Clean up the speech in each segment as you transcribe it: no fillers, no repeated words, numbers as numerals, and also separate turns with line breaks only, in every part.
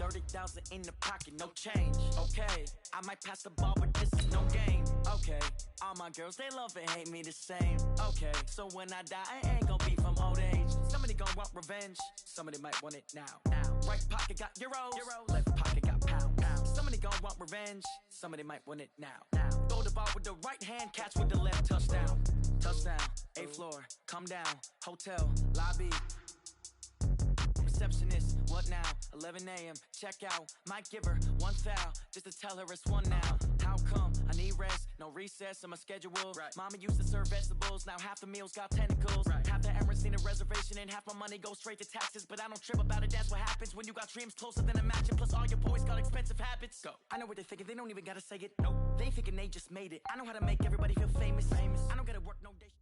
30,000 in the pocket, no change. Okay, I might pass the ball, but this is no game. Okay, all my girls, they love and hate me the same. Okay, so when I die, I ain't gonna be from old age. Somebody gonna want revenge, somebody might want it now. Right pocket got euros, left pocket got pounds. Somebody gonna want revenge, somebody might want it now. Throw the ball with the right hand, catch with the left, touchdown. Touchdown, 8th floor, come down, hotel, lobby. Receptionist, what now? 11 a.m., check out. Might give her one foul, just to tell her it's one now. How come? I need rest, no recess in my schedule. Right. Mama used to serve vegetables, now half the meals got tentacles. Right. Half the Emirates need a reservation and half my money goes straight to taxes. But I don't trip about it, that's what happens when you got dreams closer than a match. And plus all your boys got expensive habits. Go. I know what they're thinking, they don't even gotta say it. Nope. They ain't thinking they just made it. I know how to make everybody feel famous. I don't gotta work no day.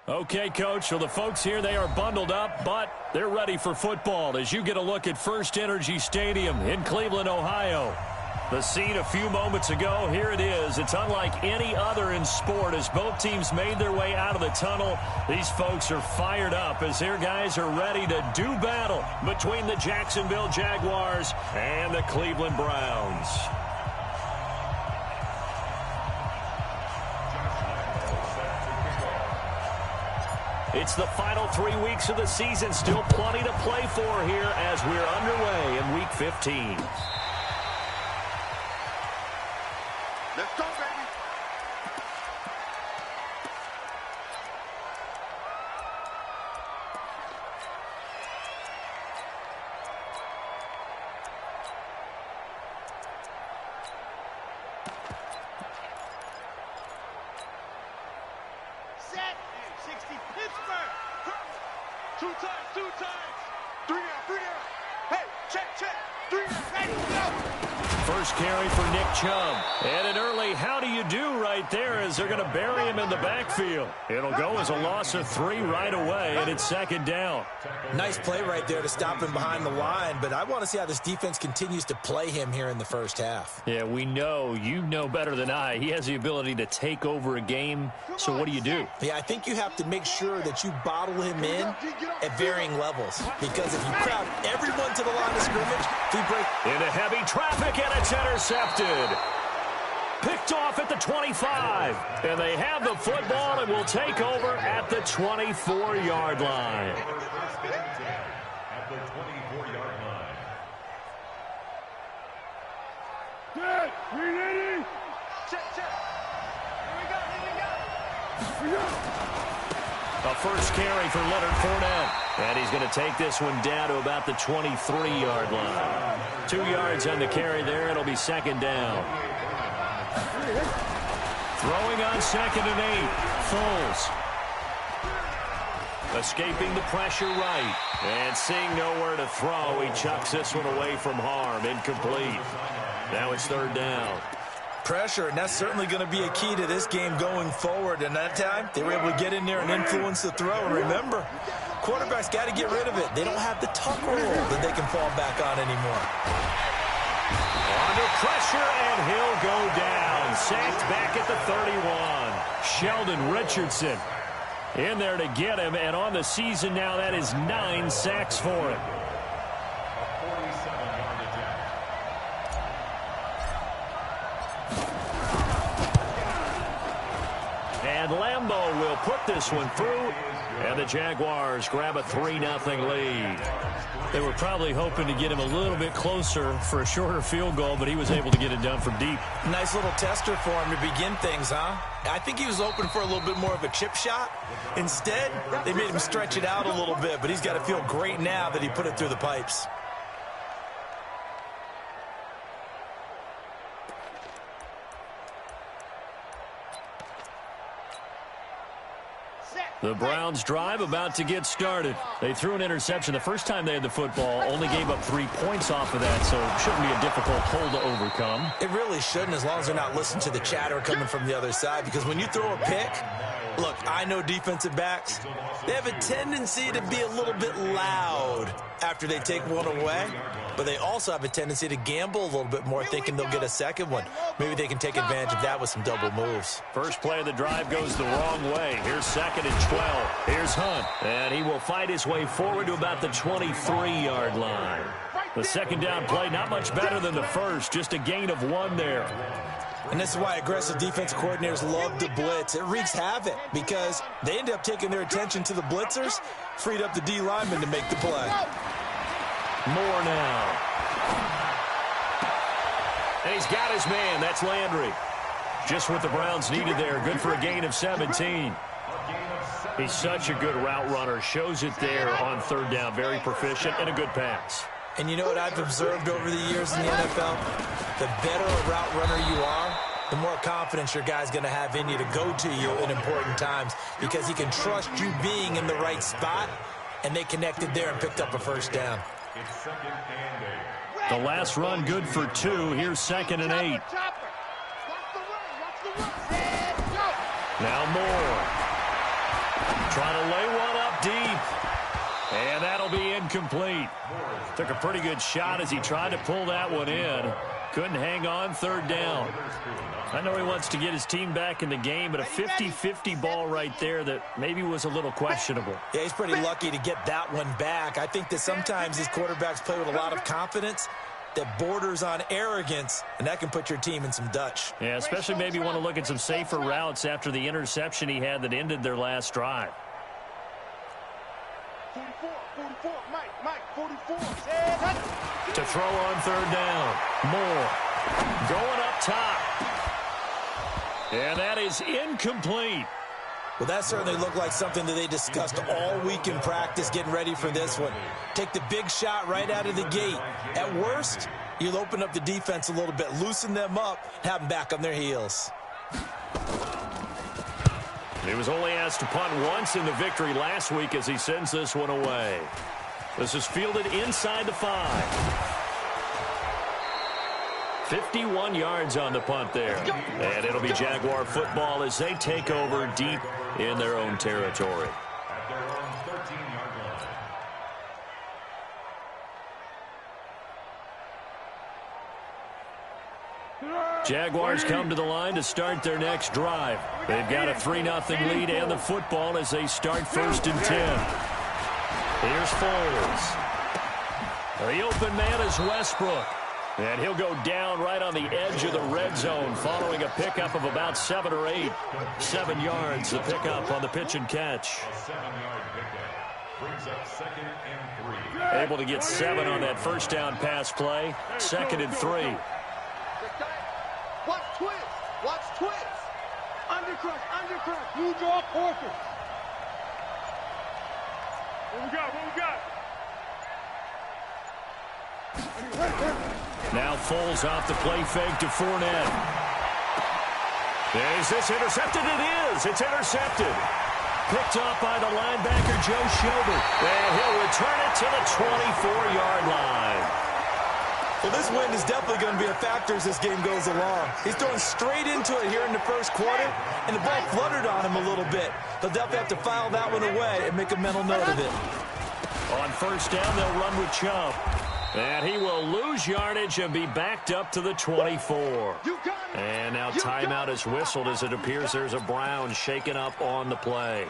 Okay, Coach, so the folks here, they are bundled up, but they're ready for football as you get a look at First Energy Stadium in Cleveland, Ohio. The scene a few moments ago, here it is. It's unlike any other in sport as both teams made their way out of the tunnel. These folks are fired up as their guys are ready to do battle between the Jacksonville Jaguars and the Cleveland Browns. It's the final 3 weeks of the season. Still plenty to play for here as we're underway in Week 15.
Let's go, baby. Set. 60 Pittsburgh. Two times. Three down. Hey, check. Three down. Ready, go.
First carry for Nick Chubb. And an early how do you do right there as they're going to bury him in the backfield. It'll go as a loss of 3 right away, and it's 2nd down.
Nice play right there to stop him behind the line, but I want to see how this defense continues to play him here in the first half.
Yeah, we know. You know better than I. He has the ability to take over a game, so what do you do?
Yeah, I think you have to make sure that you bottle him in at varying levels, because if you crowd everyone to the line of scrimmage, if you break
into heavy traffic, and it's intercepted. Picked off at the 25. And they have the football and will take over at the 24-yard line.
At the 24-yard line.
Good. We ready?
Check. Here we go.
A first carry for Leonard Fournette. And he's going to take this one down to about the 23-yard line. 2 yards on the carry there. It'll be 2nd down. Throwing on 2nd and 8. Foles. Escaping the pressure right. And seeing nowhere to throw, he chucks this one away from harm. Incomplete. Now it's 3rd down.
Pressure, and that's certainly going to be a key to this game going forward. And that time, they were able to get in there and influence the throw. And remember, quarterbacks got to get rid of it. They don't have the tuck rule that they can fall back on anymore.
Under pressure, and he'll go down. Sacked back at the 31. Sheldon Richardson in there to get him. And on the season now, that is 9 sacks for him. And Lambeau will put this one through, and the Jaguars grab a 3-0 lead. They were probably hoping to get him a little bit closer for a shorter field goal, but he was able to get it done from deep.
Nice little tester for him to begin things, huh? I think he was hoping for a little bit more of a chip shot. Instead, they made him stretch it out a little bit, but he's got to feel great now that he put it through the pipes.
The Browns drive about to get started. They threw an interception the first time they had the football, only gave up 3 points off of that, so it shouldn't be a difficult hole to overcome.
It really shouldn't, as long as they're not listening to the chatter coming from the other side, because when you throw a pick, look, I know defensive backs, they have a tendency to be a little bit loud after they take one away, but they also have a tendency to gamble a little bit more, thinking they'll get a second one. Maybe they can take advantage of that with some double moves.
First play of the drive goes the wrong way. Here's 2nd and well. Here's Hunt, and he will fight his way forward to about the 23-yard line. The second down play, not much better than the first, just a gain of 1 there.
And this is why aggressive defensive coordinators love to blitz. It wreaks havoc because they end up taking their attention to the blitzers, freed up the D lineman to make the play.
Moore now. And he's got his man. That's Landry. Just what the Browns needed there. Good for a gain of 17. He's such a good route runner. Shows it there on third down. Very proficient and a good pass.
And you know what I've observed over the years in the NFL? The better a route runner you are, the more confidence your guy's going to have in you to go to you in important times because he can trust you being in the right spot, and they connected there and picked up a first down.
The last run good for 2. Here's 2nd and 8. Now Moore. Trying to lay one up deep. And that'll be incomplete. Took a pretty good shot as he tried to pull that one in. Couldn't hang on, third down. I know he wants to get his team back in the game, but a 50-50 ball right there that maybe was a little questionable.
Yeah, he's pretty lucky to get that one back. I think that sometimes these quarterbacks play with a lot of confidence that borders on arrogance, and that can put your team in some Dutch.
Yeah, especially maybe want to look at some safer routes after the interception he had that ended their last drive.
44, Mike, 44.
To throw on third down. Moore going up top. And that is incomplete.
Well, that certainly looked like something that they discussed all week in practice getting ready for this one. Take the big shot right out of the gate. At worst, you'll open up the defense a little bit, loosen them up, have them back on their heels.
He was only asked to punt once in the victory last week as he sends this one away. This is fielded inside the 5. 51 yards on the punt there. And it'll be Jaguar football as they take over deep in their own territory.
At their own 13-yard line.
Jaguars come to the line to start their next drive. They've got a 3-0 lead and the football as they start 1st and 10. Here's Foles. The open man is Westbrook. And he'll go down right on the edge of the red zone following a pickup of about 7 or 8. 7 yards, the pickup on the pitch and catch.
A 7-yard pickup brings up 2nd and 3.
Able to get 7 on that first down pass play. 2nd and 3.
Watch twist. Undercrush. Huge off Horford. What we got?
Now Foles off the play fake to Fournette. Is this intercepted? It is. It's intercepted. Picked off by the linebacker, Joe Schobert. And he'll return it to the 24-yard line.
Well, this wind is definitely going to be a factor as this game goes along. He's throwing straight into it here in the first quarter, and the ball fluttered on him a little bit. He'll definitely have to file that one away and make a mental note of it.
On first down, they'll run with Chubb. And he will lose yardage and be backed up to the 24. And now timeout is whistled as it appears there's a Brown shaken up on the play.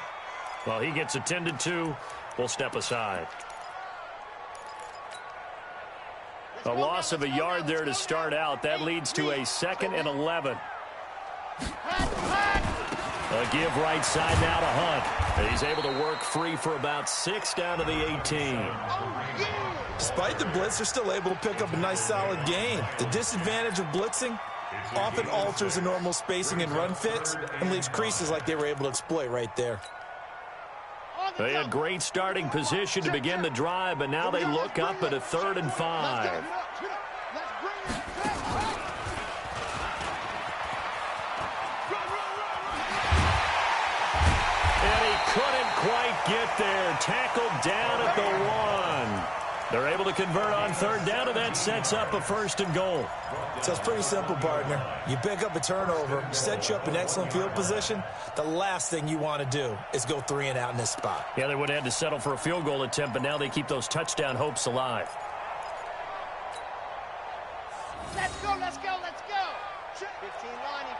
Well, he gets attended to. We'll step aside. A loss of a yard there to start out. That leads to a 2nd and 11. A give right side now to Hunt. He's able to work free for about 6 down to the 18.
Despite the blitz, they're still able to pick up a nice solid gain. The disadvantage of blitzing often alters the normal spacing and run fits and leaves creases like they were able to exploit right there.
They had great starting position to begin the drive, but now they look up at a 3rd and 5. And he couldn't quite get there. Tackled down at the 1. They're able to convert on 3rd down, and that sets up a 1st and goal.
So it's pretty simple, partner. You pick up a turnover, set you up in excellent field position. The last thing you want to do is go 3 and out in this spot.
Yeah, they would have had to settle for a field goal attempt, but now they keep those touchdown hopes alive.
Let's go. 15 Lonnie.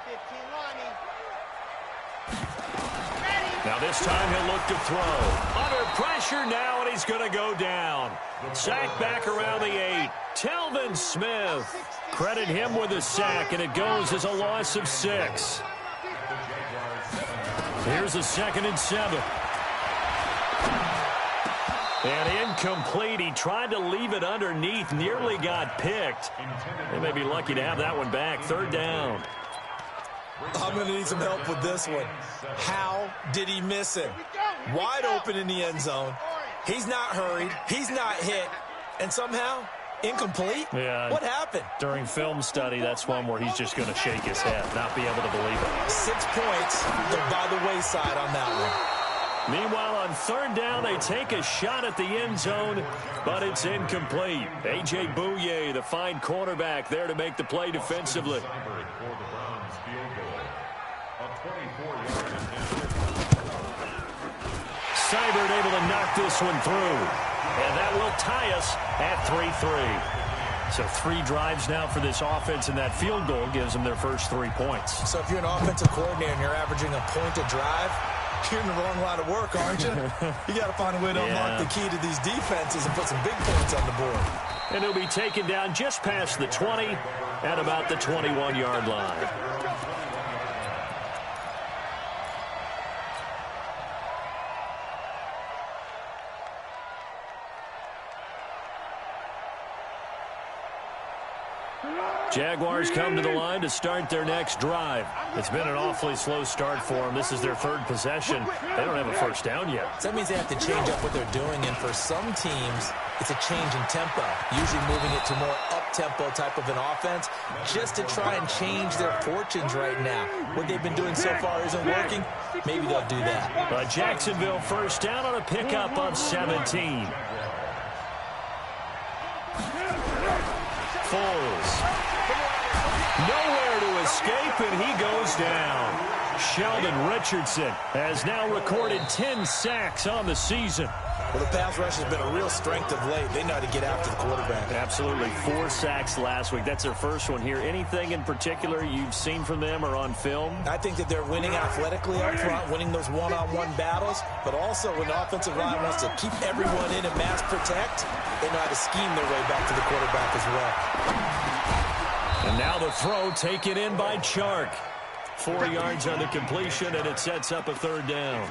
Now this time he'll look to throw. Under pressure now, and he's going to go down. Sack back around the 8. Telvin Smith. Credit him with a sack, and it goes as a loss of 6. Here's a 2nd and 7. And incomplete. He tried to leave it underneath, nearly got picked. They may be lucky to have that one back. 3rd down.
I'm going to need some help with this one. How did he miss him? Wide open in the end zone. He's not hurried. He's not hit. And somehow, incomplete?
Yeah.
What happened?
During film study, that's one where he's just going to shake his head, not be able to believe it.
6 points. They're by the wayside on that one.
Meanwhile, on 3rd down, they take a shot at the end zone, but it's incomplete. A.J. Bouye, the fine cornerback, there to make the play defensively. Seibert able to knock this one through. And that will tie us at 3-3. So 3 drives now for this offense, and that field goal gives them their first 3 points.
So if you're an offensive coordinator and you're averaging a point a drive, you're in the wrong line of work, aren't you? You got to find a way to unlock the key to these defenses and put some big points on the board.
And he'll be taken down just past the 20 at about the 21-yard line. Jaguars come to the line to start their next drive. It's been an awfully slow start for them. This is their 3rd possession. They don't have a first down yet.
So that means they have to change up what they're doing, and for some teams, it's a change in tempo, usually moving it to more up-tempo type of an offense just to try and change their fortunes right now. What they've been doing so far isn't working. Maybe they'll do that.
But Jacksonville first down on a pickup of 17. Foles. Nowhere to escape, and he goes down. Sheldon Richardson has now recorded 10 sacks on the season.
Well, the pass rush has been a real strength of late. They know how to get after the quarterback.
Absolutely. 4 sacks last week. That's their first one here. Anything in particular you've seen from them or on film?
I think that they're winning athletically up front, winning those one-on-one battles, but also when the offensive line wants to keep everyone in and mass protect, they know how to scheme their way back to the quarterback as well.
And now the throw taken in by Chark. 4 yards on the completion, and it sets up a 3rd down.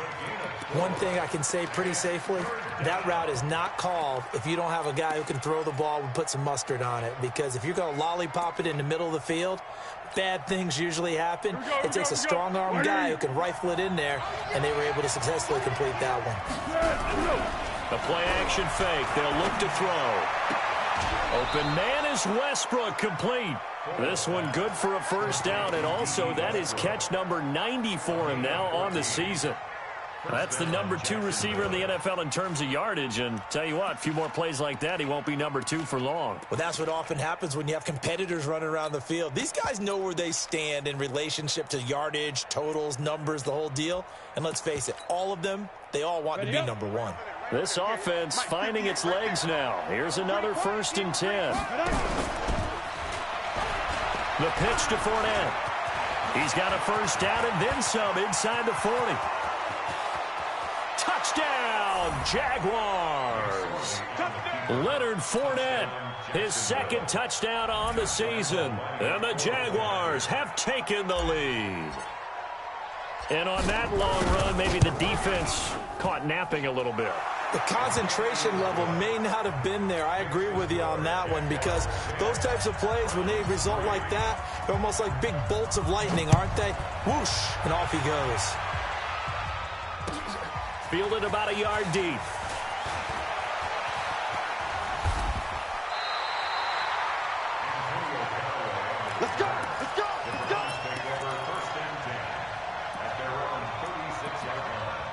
One thing I can say pretty safely, that route is not called if you don't have a guy who can throw the ball and put some mustard on it. Because if you're going to lollipop it in the middle of the field, bad things usually happen. It takes a strong-arm guy who can rifle it in there, and they were able to successfully complete that one.
A play-action fake. They'll look to throw. Open man is Westbrook, complete. This one good for a first down, and also that is catch number 90 for him now on the season. That's the number 2 receiver in the NFL in terms of yardage, and tell you what, a few more plays like that, he won't be number 2 for long.
Well, that's what often happens when you have competitors running around the field. These guys know where they stand in relationship to yardage, totals, numbers, the whole deal. And let's face it, all of them, they all want to be number 1.
This offense finding its legs now. Here's another 1st and 10. The pitch to Fournette. He's got a first down and then some inside the 40. Touchdown, Jaguars. Leonard Fournette, his 2nd touchdown on the season. And the Jaguars have taken the lead. And on that long run, maybe the defense caught napping a little bit.
The concentration level may not have been there. I agree with you on that one, because those types of plays, when they result like that, they're almost like big bolts of lightning, aren't they? Whoosh, and off he goes.
Fielded about a yard deep.
Let's go! Let's go! Let's go!
First and 10 at their own 36-yard line.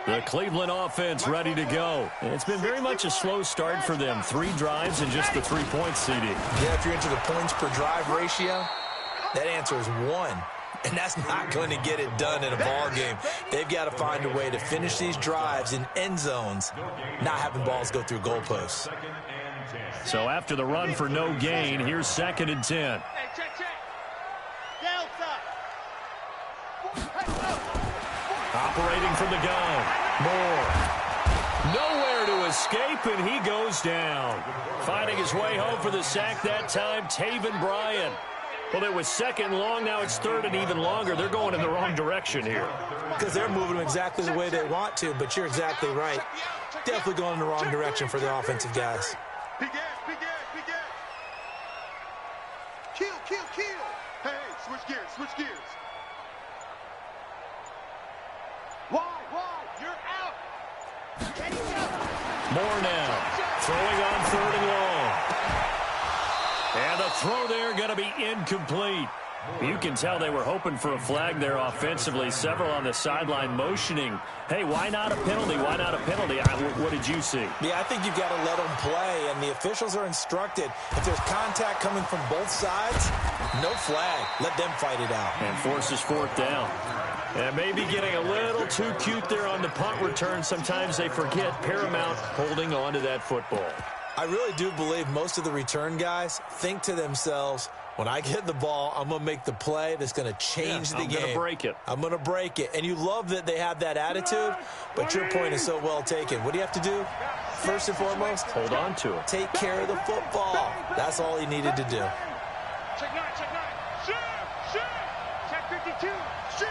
The Cleveland offense ready to go. It's been very much a slow start for them. 3 drives and just the 3 points, CD.
Yeah, if you're into the points per drive ratio, that answer is 1. And that's not going to get it done in a ball game. They've got to find a way to finish these drives in end zones, not having balls go through goalposts.
2nd and
So after the run for no gain, here's 2nd and 10.
Hey, check. Delta.
Operating from the gun. Moore. Nowhere to escape, and he goes down. Finding his way home for the sack that time, Taven Bryan. Well, it was 2nd long. Now it's 3rd and even longer. They're going in the wrong direction here.
Because they're moving them exactly the way they want to, but you're exactly right. Definitely going in the wrong direction for the offensive guys.
Big ass. Kill. Hey, switch gears. Wide, you're out.
Moore now, throwing on 3rd and long. And the throw there going to be incomplete. You can tell they were hoping for a flag there offensively. Several on the sideline motioning, hey, why not a penalty? Why not a penalty? What did you see?
Yeah, I think you've got to let them play, and the officials are instructed. If there's contact coming from both sides, no flag. Let them fight it out.
And forces 4th down. And maybe getting a little too cute there on the punt return. Sometimes they forget paramount holding on to that football.
I really do believe most of the return guys think to themselves, when I get the ball, I'm going to make the play that's going to change the game.
I'm going to break it.
I'm going to break it. And you love that they have that attitude, but your point is so well taken. What do you have to do? First and foremost,
hold on to it.
Take care of the football. That's all he needed to do.
Check 9. Shoot. Check 52. Shoot.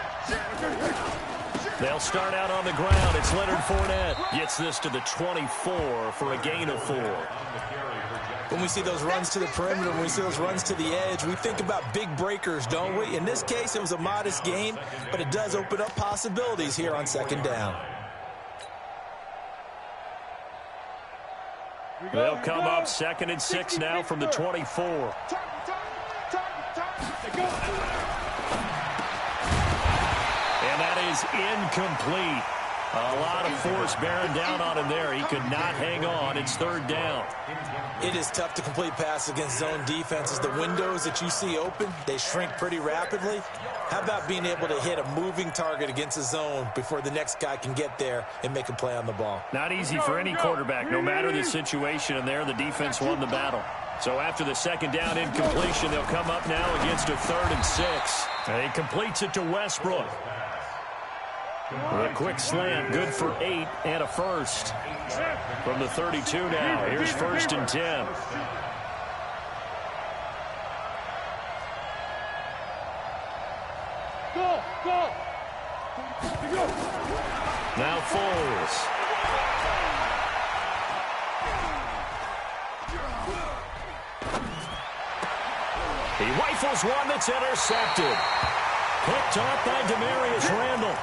They'll start out on the ground. It's Leonard Fournette. Gets this to the 24 for a gain of 4.
When we see those runs to the perimeter, when we see those runs to the edge, we think about big breakers, don't we? In this case, it was a modest gain, but it does open up possibilities here on 2nd down.
They'll come up 2nd and 6 now from the 24. And that is incomplete. A lot of force bearing down on him there. He could not hang on. It's 3rd down.
It is tough to complete passes against zone defenses. The windows that you see open, they shrink pretty rapidly. How about being able to hit a moving target against a zone before the next guy can get there and make a play on the ball?
Not easy for any quarterback, no matter the situation, and there the defense won the battle. So after the 2nd down incompletion, they'll come up now against a 3rd and 6. And he completes it to Westbrook. A quick slant, good for 8 and a first. From the 32 now, here's 1st and 10.
Go.
Now Foles. He rifles one that's intercepted. Picked off by Demarius Randall.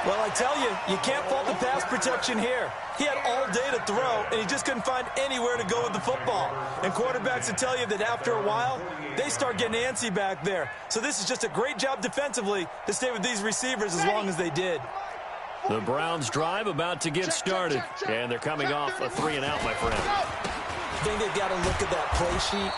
Well, I tell you, you can't fault the pass protection here. He had all day to throw, and he just couldn't find anywhere to go with the football. And quarterbacks will tell you that after a while, they start getting antsy back there. So this is just a great job defensively to stay with these receivers as long as they did.
The Browns drive about to get started, and they're coming off a 3-and-out, my friend.
I think they've got to look at that play sheet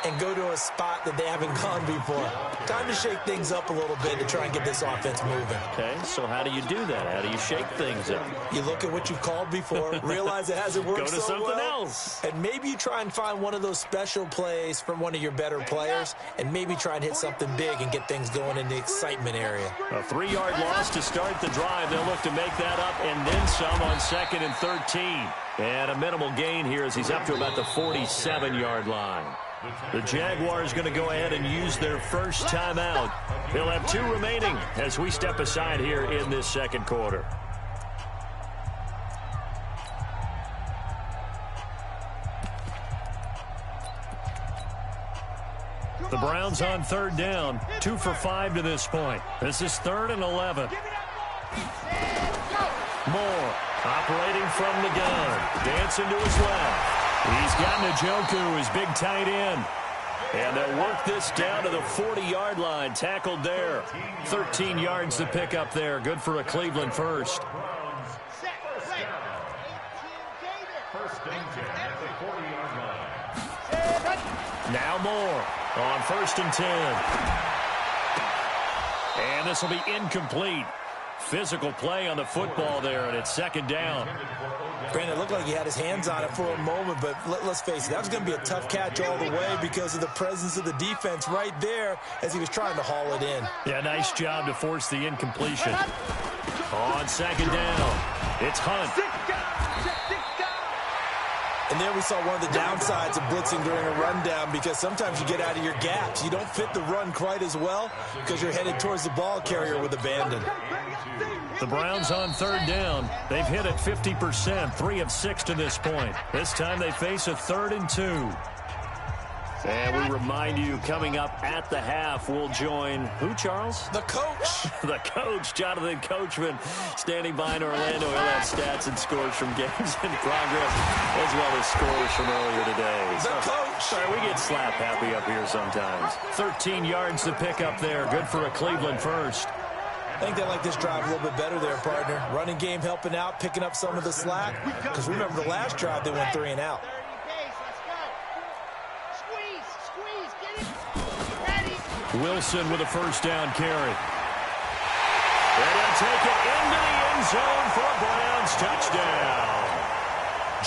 and go to a spot that they haven't gone before. Time to shake things up a little bit to try and get this offense moving.
Okay, so how do you do that? How do you shake things up?
You look at what you've called before, realize it hasn't worked so well.
Go to something else.
And maybe you try and find one of those special plays from one of your better players, and maybe try and hit something big and get things going in the excitement area.
A 3-yard loss to start the drive. They'll look to make that up and then some on 2nd and 13. And a minimal gain here as he's up to about the 47-yard line. The Jaguars going to go ahead and use their first timeout. They'll have 2 remaining as we step aside here in this 2nd quarter. The Browns on 3rd down, 2 for 5 to this point. This is 3rd and 11. Moore operating from the gun, dancing to his left. He's got Njoku, his big tight end. And they'll work this down to the 40-yard line. Tackled there. 13 yards to pick up there. Good for a Cleveland first. Now Moore on 1st and 10. And this will be incomplete. Physical play on the football there, and it's second down.
Brandon, it looked like he had his hands on it for a moment, but let's face it, that was going to be a tough catch all the way because of the presence of the defense right there as he was trying to haul it in.
Yeah, nice job to force the incompletion. On second down, it's Hunt.
And there we saw one of the downsides of blitzing during a rundown because sometimes you get out of your gaps. You don't fit the run quite as well because you're headed towards the ball carrier with abandon.
The Browns on third down. They've hit it 50%, 3 of 6 to this point. This time they face a 3rd and 2. And we remind you, coming up at the half, we'll join who, Charles?
The coach.
The coach, Jonathan Coachman, standing by in Orlando. He'll have stats and scores from games in progress, as well as scores from earlier today.
The coach.
Sorry, we get slap happy up here sometimes. 13 yards to pick up there. Good for a Cleveland first.
I think they like this drive a little bit better there, partner. Running game helping out, picking up some of the slack. Because remember, the last drive, they went 3 and out.
Wilson with a first down carry. And he'll take it into the end zone for a Browns touchdown.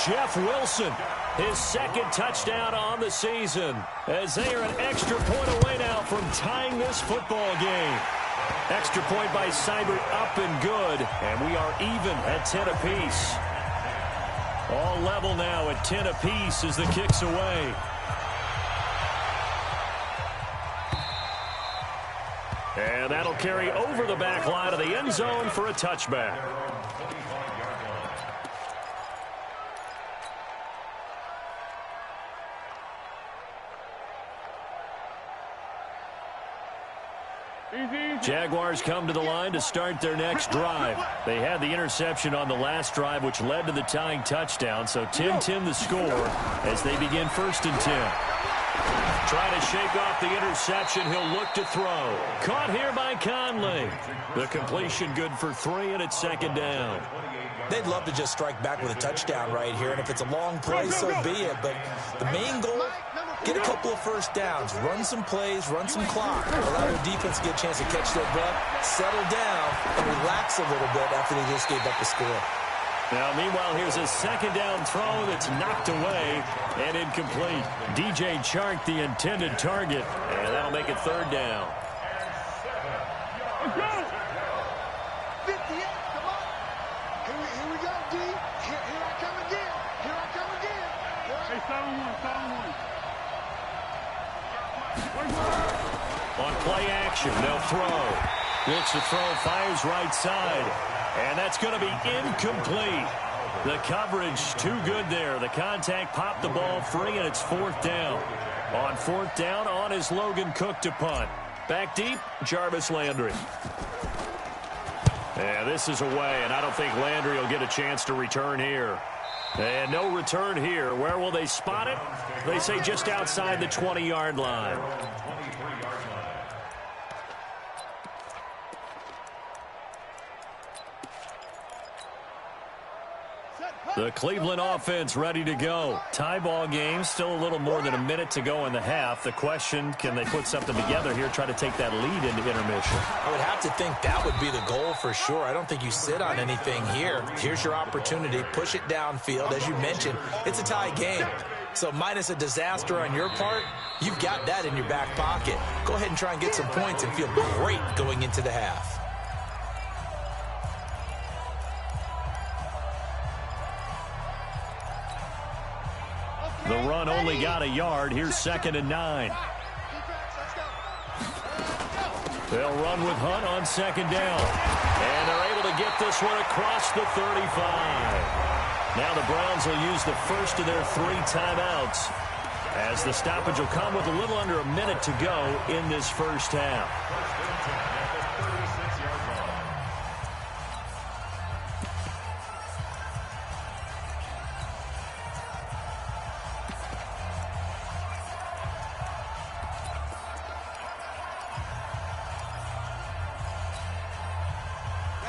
Jeff Wilson, his 2nd touchdown on the season, as they are an extra point away now from tying this football game. Extra point by Seibert up and good, and we are even at 10 apiece. All level now at 10 apiece as the kick's away. And that'll carry over the back line of the end zone for a touchback. Jaguars come to the line to start their next drive. They had the interception on the last drive, which led to the tying touchdown. So 10-10 the score as they begin 1st and 10. Trying to shake off the interception. He'll look to throw. Caught here by Conley. The completion good for 3, and it's 2nd down.
They'd love to just strike back with a touchdown right here, and if it's a long play, so be it. But the main goal, get a couple of first downs, run some plays, run some clock, allow their defense to get a chance to catch their breath, settle down, and relax a little bit after they just gave up a score.
Now, meanwhile, here's a 2nd down throw that's knocked away and incomplete. DJ Chark, the intended target, and that'll make it 3rd down.
Let's go. 58, come on. Here we go, D. Here I come again. Here I come again. Hey, 7-1.
On play action, they'll throw. Looks to throw, fires right side. And that's going to be incomplete. The coverage too good there. The contact popped the ball free, and it's 4th down. On 4th down, on is Logan Cook to punt. Back deep, Jarvis Landry. And this is away, and I don't think Landry will get a chance to return here. And no return here. Where will they spot it? They say just outside the 20-yard line. The Cleveland offense ready to go. Tie ball game, still a little more than a minute to go in the half. The question, can they put something together here, try to take that lead into intermission?
I would have to think that would be the goal for sure. I don't think you sit on anything here. Here's your opportunity. Push it downfield. As you mentioned, it's a tie game. So minus a disaster on your part, you've got that in your back pocket. Go ahead and try and get some points and feel great going into the half.
The run only got a yard. Here's 2nd and 9. They'll run with Hunt on 2nd down. And they're able to get this one across the 35. Now the Browns will use the first of their 3 timeouts, as the stoppage will come with a little under a minute to go in this first half.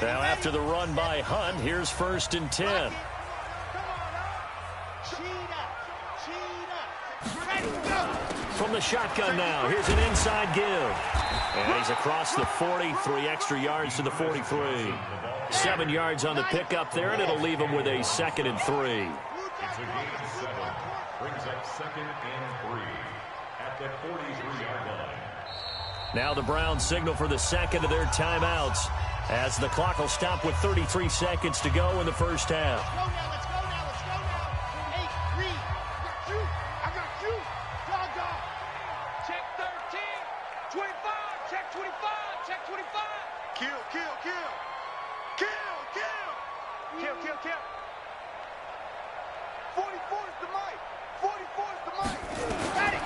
Now after the run by Hunt, here's 1st and 10. From the shotgun now. Here's an inside give. And he's across the 40, 3 extra yards to the 43. 7 yards on the pickup there, and it'll leave him with a 2nd and 3.
It's a gain of 7. Brings up 2nd and 3 at the 43-yard line.
Now the Browns signal for the second of their timeouts as the clock will stop with 33 seconds to go in the first half.
Let's go now, let's go now, let's go now. Hey, Reed, I got you. Dog. Check 13, 25, check 25, check 25.
Kill. Kill. 44 is the mic. 44 is the mic.
Got it.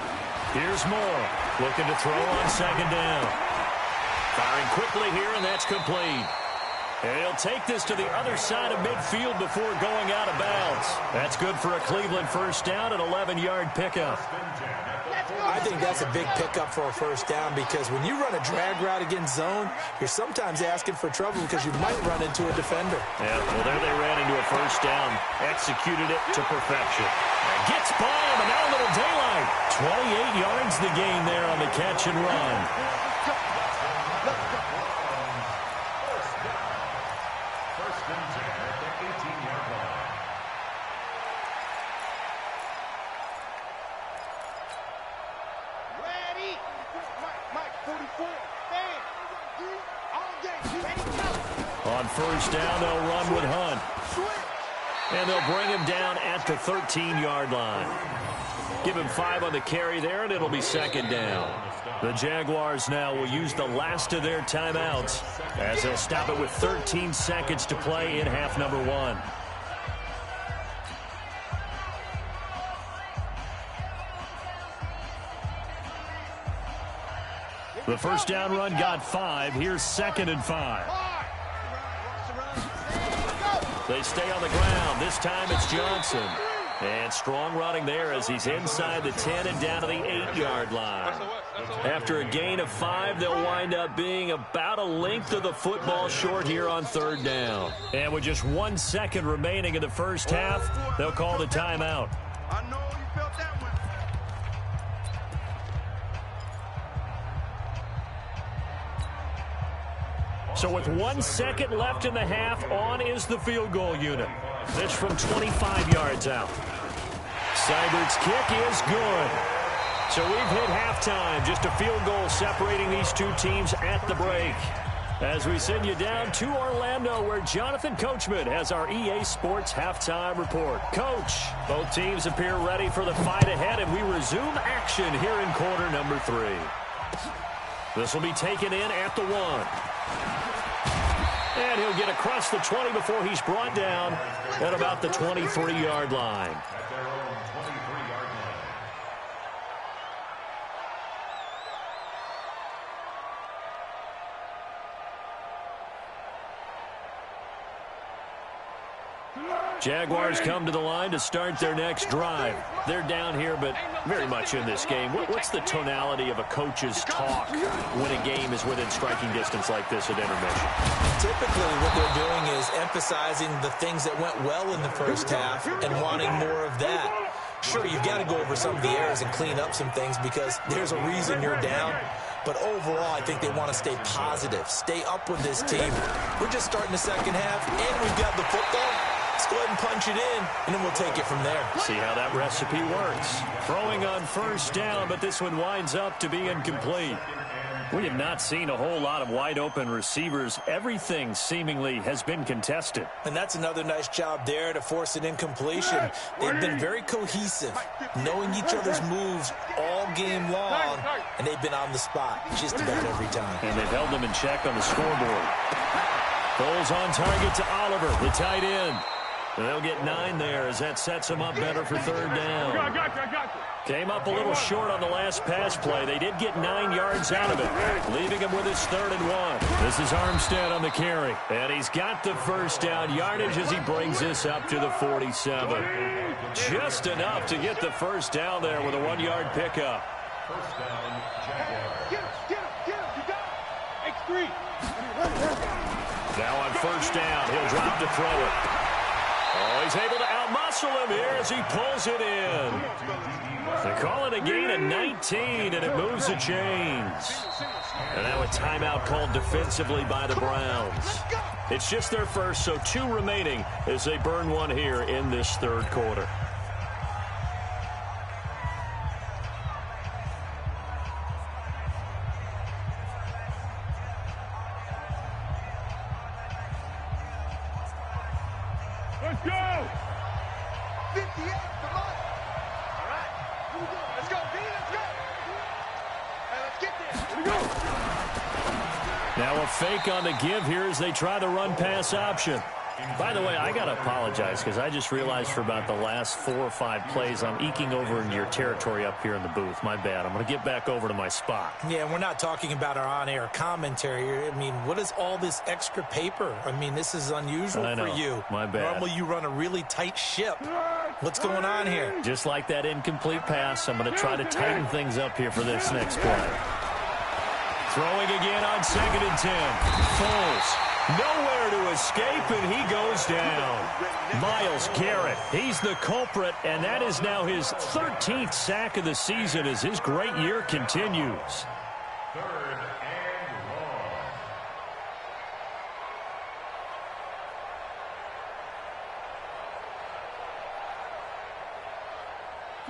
Here's Moore, looking to throw on 2nd down. Firing quickly here, and that's complete. And he'll take this to the other side of midfield before going out of bounds. That's good for a Cleveland first down, an 11-yard pickup.
I think that's a big pickup for a first down because when you run a drag route against zone, you're sometimes asking for trouble because you might run into a defender.
Yeah, well, there they ran into a first down, executed it to perfection. Gets by him, and now a little daylight. 28 yards the gain there on the catch and run.
First and 10 at the 18-yard line.
Ready.
Mike, 44. Stand. All day.
Ready, go.
On first down, they'll run with Hunt. And they'll bring him down at the 13-yard line. Give him 5 on the carry there, and it'll be 2nd down. The Jaguars now will use the last of their timeouts as they'll stop it with 13 seconds to play in half number 1. The first down run got 5. Here's 2nd and 5. They stay on the ground. This time it's Johnson. And strong running there as he's inside the 10 and down to the 8-yard line. After a gain of 5, they'll wind up being about a length of the football short here on 3rd down. And with just 1 second remaining in the first half, they'll call the timeout.
I know you felt that one.
So with 1 second left in the half, on is the field goal unit. This from 25 yards out. Seibert's kick is good. So we've hit halftime. Just a field goal separating these two teams at the break. As we send you down to Orlando, where Jonathan Coachman has our EA Sports halftime report. Coach, both teams appear ready for the fight ahead, and we resume action here in quarter number 3. This will be taken in at the 1. And he'll get across the 20 before he's brought down at about the 23-yard line.
At their own 23-yard line.
Jaguars come to the line to start their next drive. They're down here, but very much in this game. What's the tonality of a coach's talk when a game is within striking distance like this at intermission?
Typically, what they're doing is emphasizing the things that went well in the first half and wanting more of that. Sure, you've got to go over some of the errors and clean up some things because there's a reason you're down. But overall, I think they want to stay positive, stay up with this team. We're just starting the second half, and we've got the football. Let's go ahead and punch it in, and then we'll take it from there.
See how that recipe works. Throwing on first down, but this one winds up to be incomplete. We have not seen a whole lot of wide-open receivers. Everything seemingly has been contested.
And that's another nice job there to force an incompletion. They've been very cohesive, knowing each other's moves all game long, and they've been on the spot just about every time.
And they've held them in check on the scoreboard. Foles on target to Oliver, the tight end. They'll get 9 there as that sets them up better for third down.
I got you.
Came up a little short on the last pass play. They did get 9 yards out of it, leaving him with his 3rd and 1. This is Armstead on the carry. And he's got the first down yardage as he brings this up to the 47. Just enough to get the first down there with a 1-yard pickup.
First down, Jaguars.
Get him. You got it.
X3.
Now on first down, he'll drop to throw it. Oh, he's able to outmuscle him here as he pulls it in. They call it a gain of 19, and it moves the chains. And now a timeout called defensively by the Browns. It's just their first, so 2 remaining as they burn one here in this third quarter.
Let's go! 58, come on! All right, here we go. Let's go, B, let's go! Hey, let's get this. Here we go!
Now a fake on the give here as they try the run-pass option. By the way, I got to apologize because I just realized for about the last 4 or 5 plays I'm eking over into your territory up here in the booth. My bad. I'm going to get back over to my spot.
Yeah, we're not talking about our on-air commentary. I mean, what is all this extra paper? I mean, this is unusual for you.
My bad.
Normally you run a really tight ship. What's going on here?
Just like that incomplete pass, I'm going to try to tighten things up here for this next play. Throwing again on 2nd and 10. Foles. Nowhere to escape, and he goes down. Myles Garrett, he's the culprit, and that is now his 13th sack of the season as his great year continues.
3rd and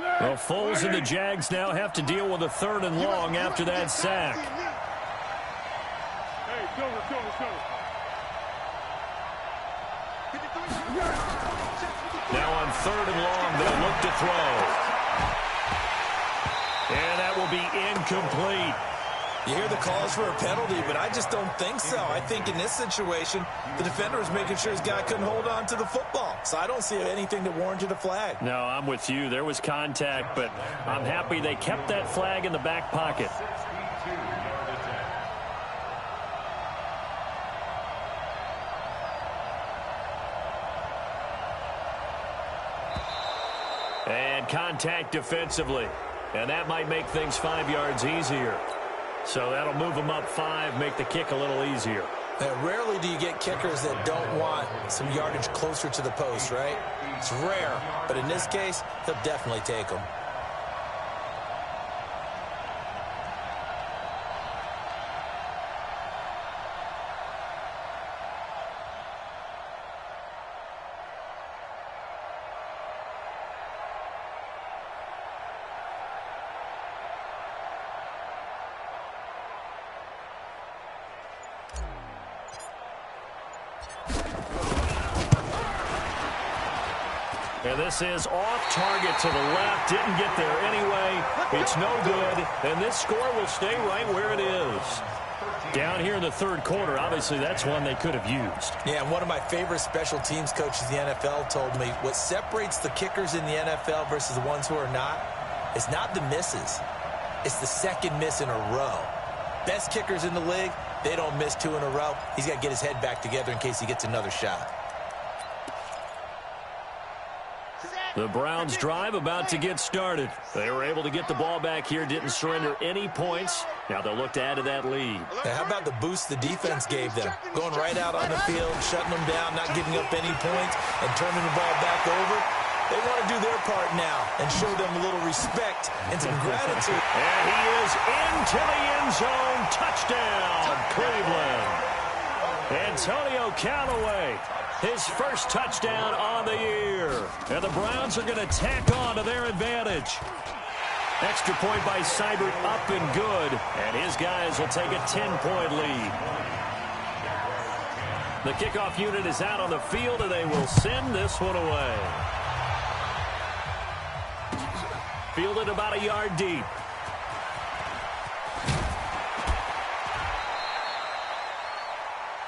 long.
Well, Foles and the Jags now have to deal with a 3rd and long after that sack.
Hey, let's go.
Now on 3rd and long, they'll look to throw. And that will be incomplete.
You hear the calls for a penalty, but I just don't think so. I think in this situation, the defender was making sure his guy couldn't hold on to the football. So I don't see anything that warranted a flag.
No, I'm with you. There was contact, but I'm happy they kept that flag in the back pocket.
62-yard attempt.
And contact defensively. And that might make things 5 yards easier. So that'll move them up 5, make the kick a little easier.
Rarely do you get kickers that don't want some yardage closer to the post, right? It's rare, but in this case, he'll definitely take them.
And this is off target to the left. Didn't get there anyway. It's no good. And this score will stay right where it is. Down here in the third quarter, obviously that's one they could have used.
Yeah, and one of my favorite special teams coaches in the NFL told me what separates the kickers in the NFL versus the ones who are not is not the misses. It's the second miss in a row. Best kickers in the league, they don't miss 2 in a row. He's got to get his head back together in case he gets another shot.
The Browns drive about to get started. They were able to get the ball back here, didn't surrender any points. Now they'll look to add to that lead.
Now, how about the boost the defense gave them? Going right out on the field, shutting them down, not giving up any points, and turning the ball back over. They want to do their part now and show them a little respect and some gratitude.
And he is into the end zone. Touchdown, Cleveland. Antonio Callaway, his first touchdown on the year. And the Browns are going to tack on to their advantage. Extra point by Seibert up and good. And his guys will take a 10-point lead. The kickoff unit is out on the field, and they will send this one away. Fielded about a yard deep.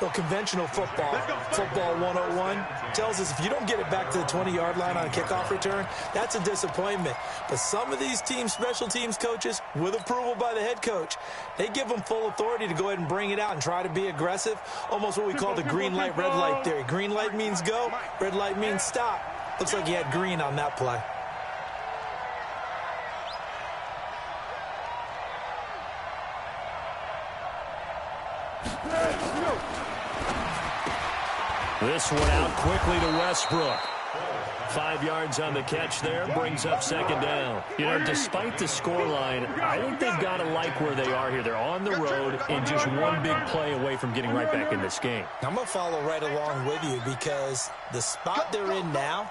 Well, conventional football 101, tells us if you don't get it back to the 20-yard line on a kickoff return, that's a disappointment. But some of these team special teams coaches, with approval by the head coach, they give them full authority to go ahead and bring it out and try to be aggressive, almost what we call the green light, red light theory. Green light means go, red light means stop. Looks like he had green on that play.
This one out quickly to Westbrook. 5 yards on the catch there, brings up second down. You know, despite the scoreline, I think they've got to like where they are here. They're on the road and just one big play away from getting right back in this game.
I'm going to follow right along with you because the spot they're in now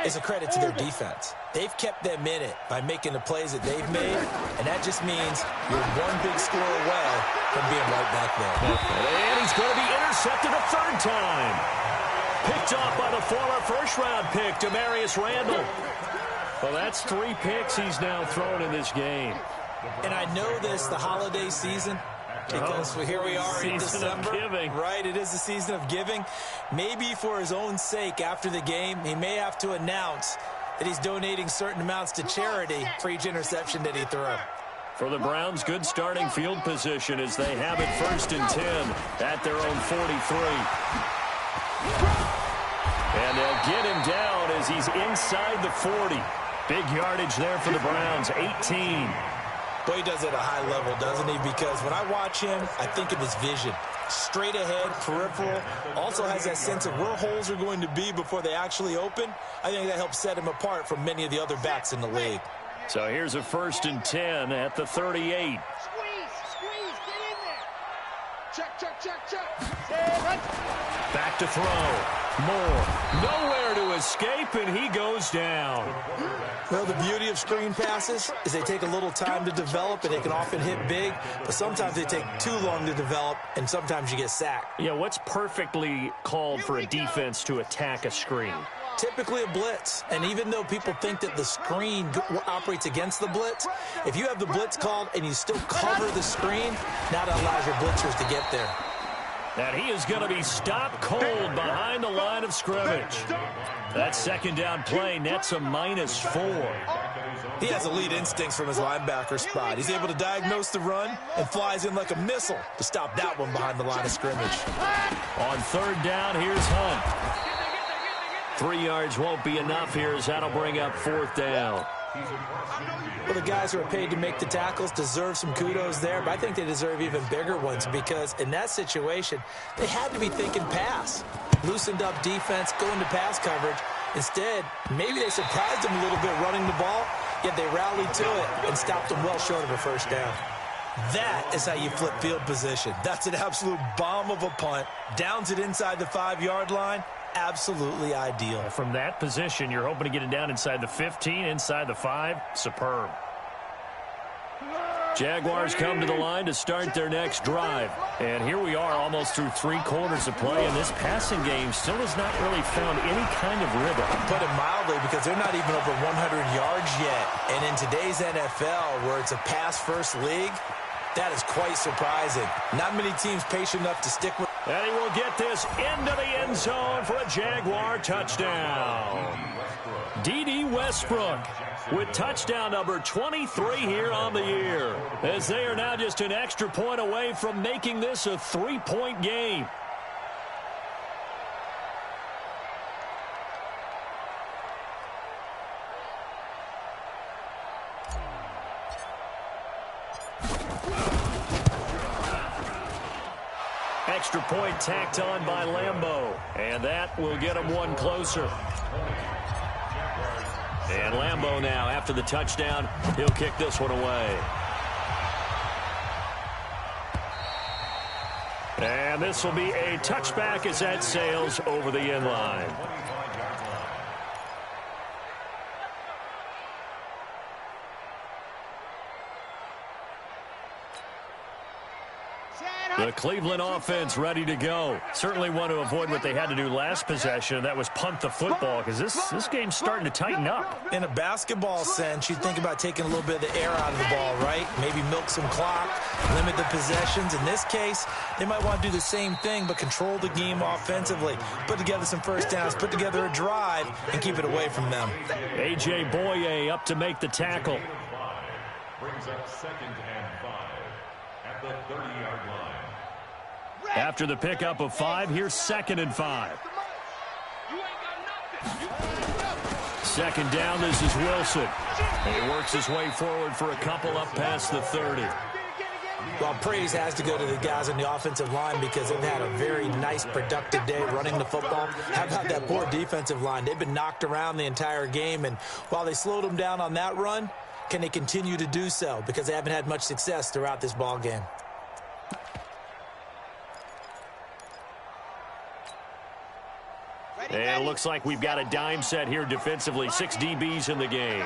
is a credit to their defense. They've kept them in it by making the plays that they've made, and that just means you're one big score away from being right back there.
And he's going to be intercepted a third time. Picked off by the former first-round pick, Demarius Randall. Well, that's 3 picks he's now thrown in this game.
And I know this, the holiday season, because here we are in December. Right, it is the season of giving. Maybe for his own sake after the game, he may have to announce that he's donating certain amounts to charity for each interception that he threw.
For the Browns, good starting field position as they have it 1st and 10 at their own 43. And they'll get him down as he's inside the 40. Big yardage there for the Browns, 18.
Boy, he does it at a high level, doesn't he? Because when I watch him, I think of his vision. Straight ahead, peripheral. Also has that sense of where holes are going to be before they actually open. I think that helps set him apart from many of the other backs in the league.
So here's a 1st and 10 at the 38.
Squeeze, get in there. Check.
Back to throw. Moore. Nowhere to escape, and he goes down.
Well, the beauty of screen passes is they take a little time to develop, and they can often hit big, but sometimes they take too long to develop, and sometimes you get sacked.
Yeah, what's perfectly called for a defense to attack a screen?
Typically a blitz, and even though people think that the screen operates against the blitz, if you have the blitz called and you still cover the screen, now that allows your blitzers to get there.
And he is going to be stopped cold behind the line of scrimmage. That second down play nets a -4.
He has elite instincts from his linebacker spot. He's able to diagnose the run and flies in like a missile to stop that one behind the line of scrimmage.
On 3rd down, here's Hunt. 3 yards won't be enough here as that'll bring up 4th down.
Well, the guys who are paid to make the tackles deserve some kudos there, but I think they deserve even bigger ones because in that situation, they had to be thinking pass. Loosened up defense, going to pass coverage. Instead, maybe they surprised them a little bit running the ball, yet they rallied to it and stopped them well short of a 1st down. That is how you flip field position. That's an absolute bomb of a punt. Downs it inside the 5-yard line. Absolutely ideal.
From that position, you're hoping to get it down inside the 15, inside the 5. Superb. Jaguars come to the line to start their next drive. And here we are almost through 3 quarters of play, and this passing game still has not really found any kind of rhythm.
Put it mildly, because they're not even over 100 yards yet. And in today's NFL, where it's a pass-first league, that is quite surprising. Not many teams patient enough to stick with.
And he will get this into the end zone for a Jaguar touchdown. D.D. Westbrook with touchdown number 23 here on the year, as they are now just an extra point away from making this a 3-point game. Extra point tacked on by Lambeau, and that will get him one closer. And Lambeau now, after the touchdown, he'll kick this one away. And this will be a touchback as that sails over the end line. The Cleveland offense ready to go. Certainly want to avoid what they had to do last possession, that was punt the football, because this game's starting to tighten up.
In a basketball sense, you'd think about taking a little bit of the air out of the ball, right? Maybe milk some clock, limit the possessions. In this case, they might want to do the same thing, but control the game offensively. Put together some 1st downs, put together a drive, and keep it away from them.
A.J. Boye up to make the tackle.
Brings up 2nd and 5 at the 30-yard line.
After the pickup of 5, here's 2nd and 5. 2nd down, this is Wilson. And he works his way forward for a couple up past the 30.
Well, praise has to go to the guys on the offensive line because they've had a very nice, productive day running the football. How about that poor defensive line? They've been knocked around the entire game, and while they slowed them down on that run, can they continue to do so? Because they haven't had much success throughout this ball game.
And it looks like we've got a dime set here defensively. 6 DBs in the game.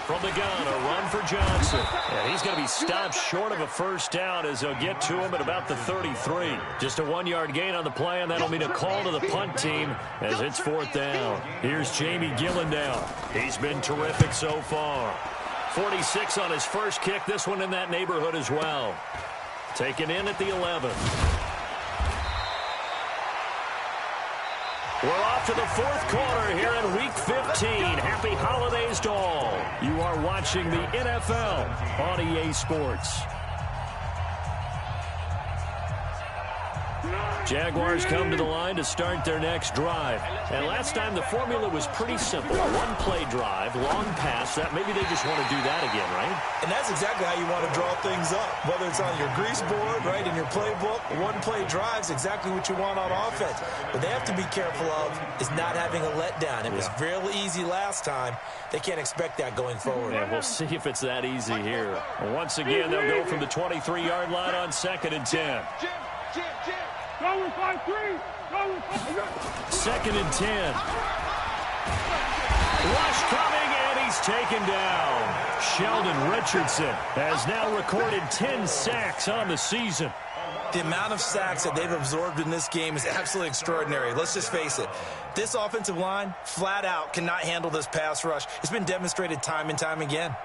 From the gun, a run for Johnson. And he's going to be stopped short of a first down as they'll get to him at about the 33. Just a 1-yard gain on the play, and that'll mean a call to the punt team as it's 4th down. Here's Jamie Gillendow. He's been terrific so far. 46 on his first kick. This one in that neighborhood as well. Taken in at the 11. We're off to the 4th quarter here in Week 15. Happy holidays to all. You are watching the NFL on EA Sports. Jaguars come to the line to start their next drive. And last time the formula was pretty simple. A one-play drive, long pass. That maybe they just want to do that again, right?
And that's exactly how you want to draw things up. Whether it's on your grease board, right, in your playbook, one-play drive is exactly what you want on offense. What they have to be careful of is not having a letdown. It was real easy last time. They can't expect that going forward.
Yeah, we'll see if it's that easy here. Once again, they'll go from the 23-yard line on 2nd and 10.
Going 5-3. Going
2nd and 10. Rush coming, and he's taken down. Sheldon Richardson has now recorded 10 sacks on the season.
The amount of sacks that they've absorbed in this game is absolutely extraordinary. Let's just face it. This offensive line, flat out, cannot handle this pass rush. It's been demonstrated time and time again.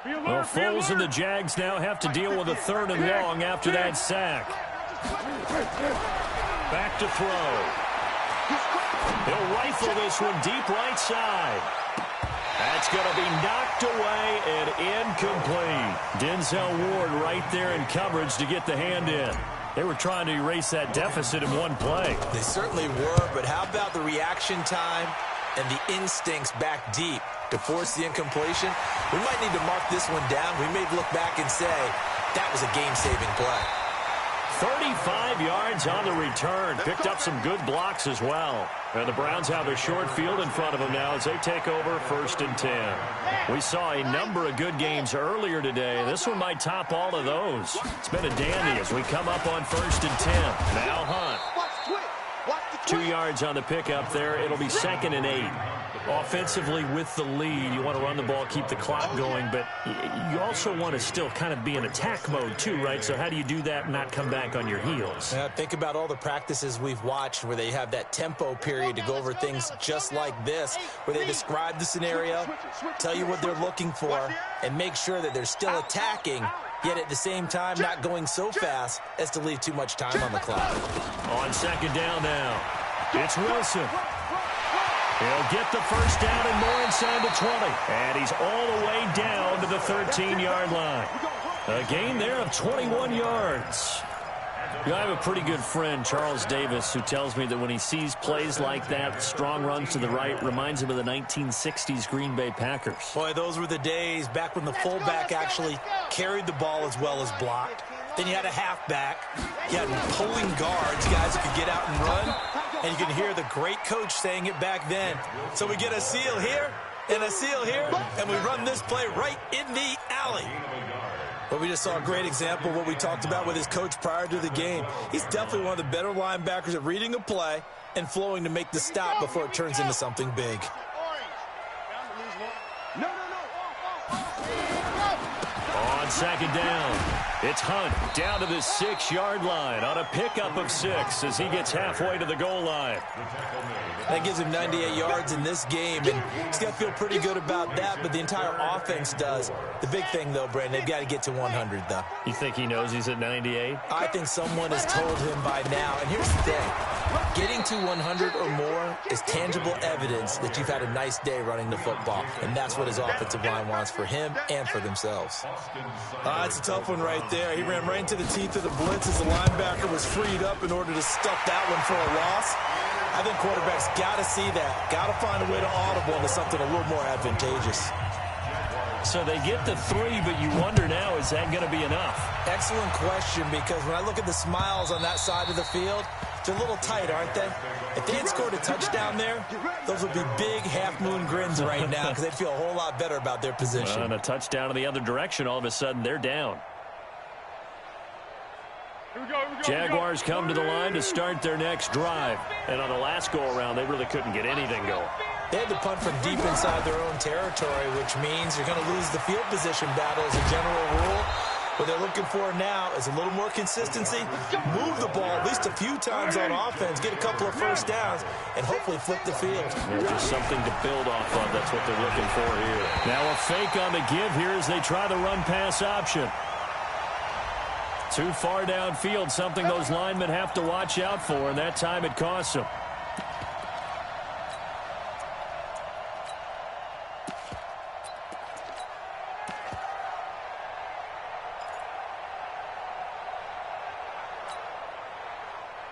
Well, Foles and the Jags now have to deal with a 3rd and long after that sack. Back to throw. He'll rifle this one deep right side. That's going to be knocked away and incomplete. Denzel Ward right there in coverage to get the hand in. They were trying to erase that deficit in one play.
They certainly were, but how about the reaction time and the instincts back deep to force the incompletion? We might need to mark this one down. We may look back and say that was a game-saving play.
35 yards on the return. Picked up some good blocks as well. And the Browns have a short field in front of them now as they take over 1st and 10. We saw a number of good games earlier today. This one might top all of those. It's been a dandy as we come up on 1st and 10. Now Hunt. 2 yards on the pickup there. It'll be 2nd and 8. Offensively with the lead, you want to run the ball, keep the clock going, but you also want to still kind of be in attack mode too, right? So how do you do that and not come back on your heels?
Yeah, think about all the practices we've watched where they have that tempo period to go over things just like this, where they describe the scenario, tell you what they're looking for, and make sure that they're still attacking, yet at the same time not going so fast as to leave too much time on the clock.
On 2nd down now, it's Wilson. He'll get the first down and more inside the 20. And he's all the way down to the 13-yard line. A gain there of 21 yards. You know, I have a pretty good friend, Charles Davis, who tells me that when he sees plays like that, strong runs to the right, reminds him of the 1960s Green Bay Packers.
Boy, those were the days back when the fullback actually carried the ball as well as blocked. Then you had a halfback. You had pulling guards, guys who could get out and run. And you can hear the great coach saying it back then. So we get a seal here and a seal here, and we run this play right in the alley. But we just saw a great example of what we talked about with his coach prior to the game. He's definitely one of the better linebackers at reading a play and flowing to make the stop before it turns into something big.
On 2nd down, it's Hunt down to the 6-yard line on a pickup of 6 as he gets halfway to the goal line.
That gives him 98 yards in this game, and he's got to feel pretty good about that, but the entire offense does. The big thing, though, Brandon, they've got to get to 100, though.
You think he knows he's at 98?
I think someone has told him by now, and here's the thing. Getting to 100 or more is tangible evidence that you've had a nice day running the football, and that's what his offensive line wants for him and for themselves. It's a tough one right there. He ran right into the teeth of the blitz as the linebacker was freed up in order to stuff that one for a loss. I think quarterbacks got to see that. Got to find a way to audible into something a little more advantageous.
So they get to 3, but you wonder now, is that going to be enough?
Excellent question, because when I look at the smiles on that side of the field, they're a little tight, aren't they? If they had scored a touchdown there, those would be big half-moon grins right now because they'd feel a whole lot better about their position.
And a touchdown in the other direction, all of a sudden they're down. Jaguars come to the line to start their next drive. And on the last go-around, they really couldn't get anything going.
They had to punt from deep inside their own territory, which means you're going to lose the field position battle as a general rule. What they're looking for now is a little more consistency, move the ball at least a few times on offense, get a couple of first downs, and hopefully flip the field.
Just something to build off of. That's what they're looking for here. Now a fake on the give here as they try the run-pass option. Too far downfield, something those linemen have to watch out for, and that time it costs them.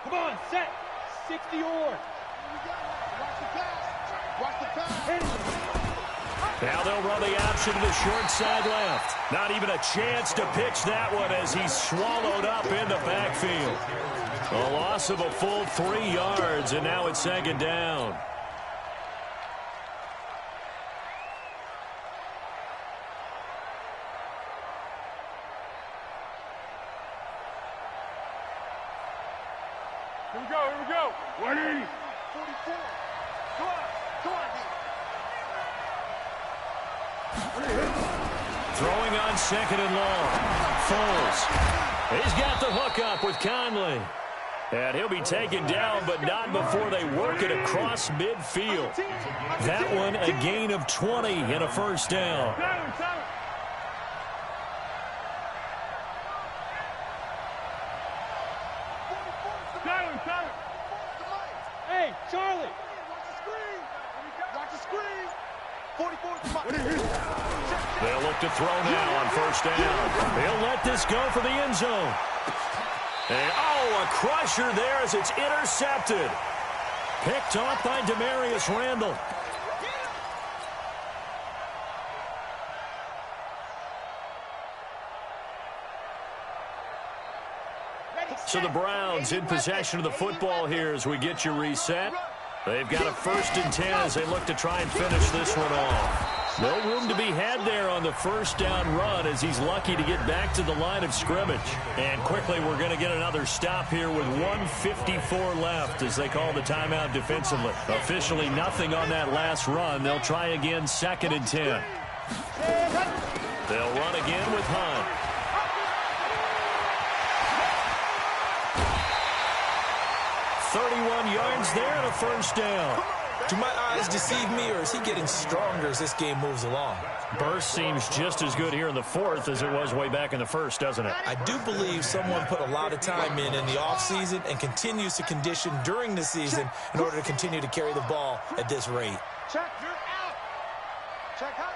Come on, set. 60 or.
Watch the pass. Watch the pass.
Now they'll run the option to the short side left. Not even a chance to pitch that one as he's swallowed up in the backfield. A loss of a full 3 yards, and now it's second down.
Here we go. 180. 44. Come on,
Throwing on second and long. Foles. He's got the hook up with Conley. And he'll be taken down, but not before they work it across midfield. That one a gain of 20 and a first down.
Hey, Charlie.
Watch the screen. 44.
They'll look to throw now on first down. They'll let this go for the end zone. And, a crusher there as it's intercepted. Picked off by Demarius Randall. So the Browns in possession of the football here as we get you reset. They've got a 1st and 10 as they look to try and finish this one off. No room to be had there on the first down run as he's lucky to get back to the line of scrimmage. And quickly we're going to get another stop here with 1:54 left as they call the timeout defensively. Officially nothing on that last run. They'll try again 2nd and 10. They'll run again with Hunt. 31 yards there and a first down.
Do my eyes deceive me, or is he getting stronger as this game moves along?
Burst seems just as good here in the 4th as it was way back in the 1st, doesn't it?
I do believe someone put a lot of time in the offseason and continues to condition during the season in order to continue to carry the ball at this rate.
Check, you're out. Check, hot.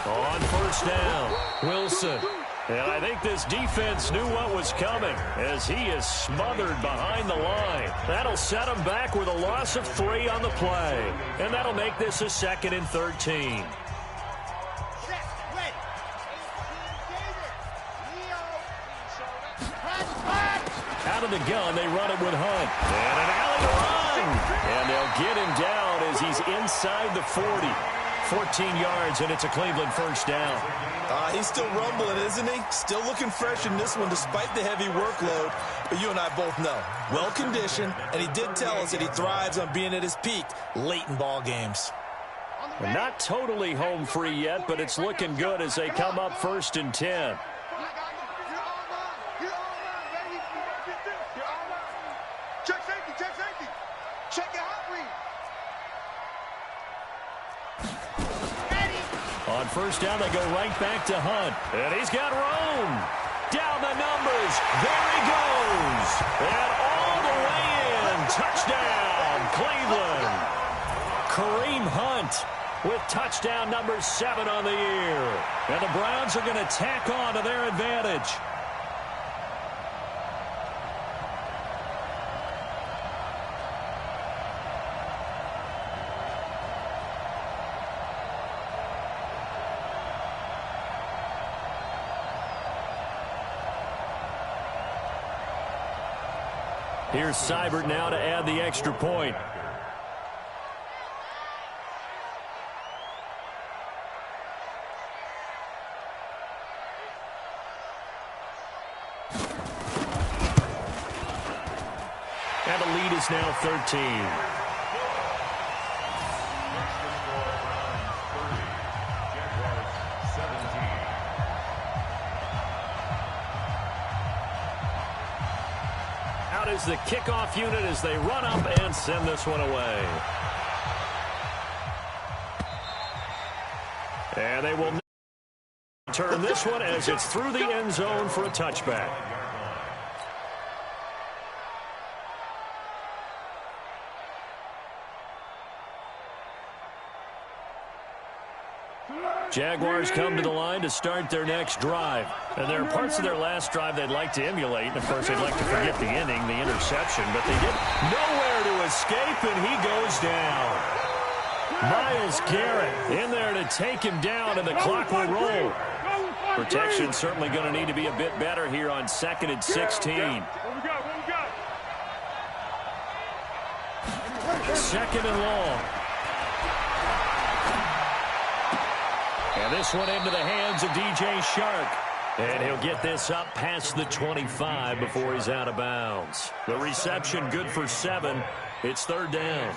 On first down, Wilson. And I think this defense knew what was coming as he is smothered behind the line. That'll set him back with a loss of 3 on the play. And that'll make this a 2nd and 13. Out of the gun, they run it with Hunt. And an alley run. And they'll get him down as he's inside the 40. 14 yards, and it's a Cleveland first down.
He's still rumbling, isn't he? Still looking fresh in this one despite the heavy workload. But you and I both know, well-conditioned, and he did tell us that he thrives on being at his peak late in ball games.
Not totally home free yet, but it's looking good as they come up 1st and 10.
Check safety. Check your hot read.
On first down, they go right back to Hunt. And he's got room. Down the numbers. There he goes. And all the way in. Touchdown, Cleveland. Kareem Hunt with touchdown number 7 on the year. And the Browns are going to tack on to their advantage. Here's Seibert now to add the extra point. And the lead is now 13. Out is the kickoff unit as they run up and send this one away. And they will turn this one as it's through the end zone for a touchback. Jaguars come to the line to start their next drive. And there are parts of their last drive they'd like to emulate. And, of course, they'd like to forget the ending, the interception. But they get nowhere to escape, and he goes down. Myles Garrett in there to take him down, and the clock will roll. Protection certainly going to need to be a bit better here on 2nd and 16. Second and long. And this one into the hands of DJ Shark. And he'll get this up past the 25 before he's out of bounds. The reception good for 7. It's 3rd down.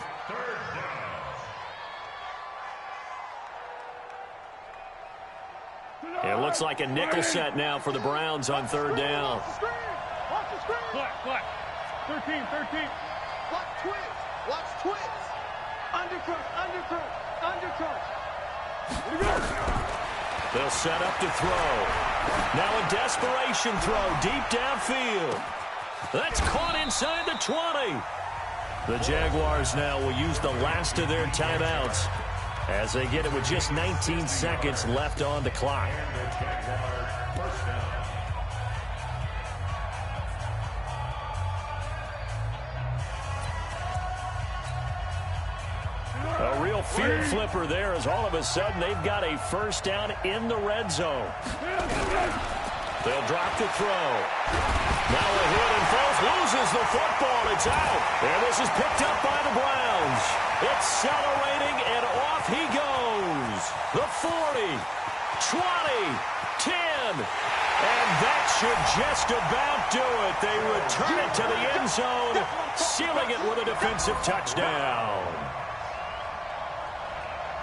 It looks like a nickel set now for the Browns on 3rd down.
Black. 13.
Watch twist. Undercut.
They'll set up to throw. Now a desperation throw deep downfield. That's caught inside the 20. The Jaguars now will use the last of their timeouts as they get it with just 19 seconds left on the clock. A real field flipper there as all of a sudden they've got a first down in the red zone. They'll drop the throw. Now a hit and Foles loses the football. It's out. And this is picked up by the Browns. Accelerating and off he goes. The 40, 20, 10. And that should just about do it. They return it to the end zone, sealing it with a defensive touchdown.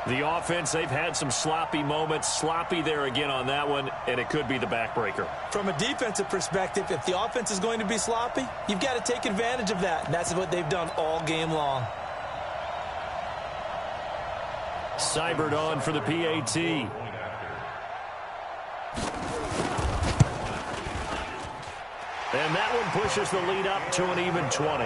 The offense, they've had some sloppy moments. Sloppy there again on that one, and it could be the backbreaker.
From a defensive perspective, if the offense is going to be sloppy, you've got to take advantage of that, and that's what they've done all game long.
Seibert on for the PAT. And that one pushes the lead up to an even 20.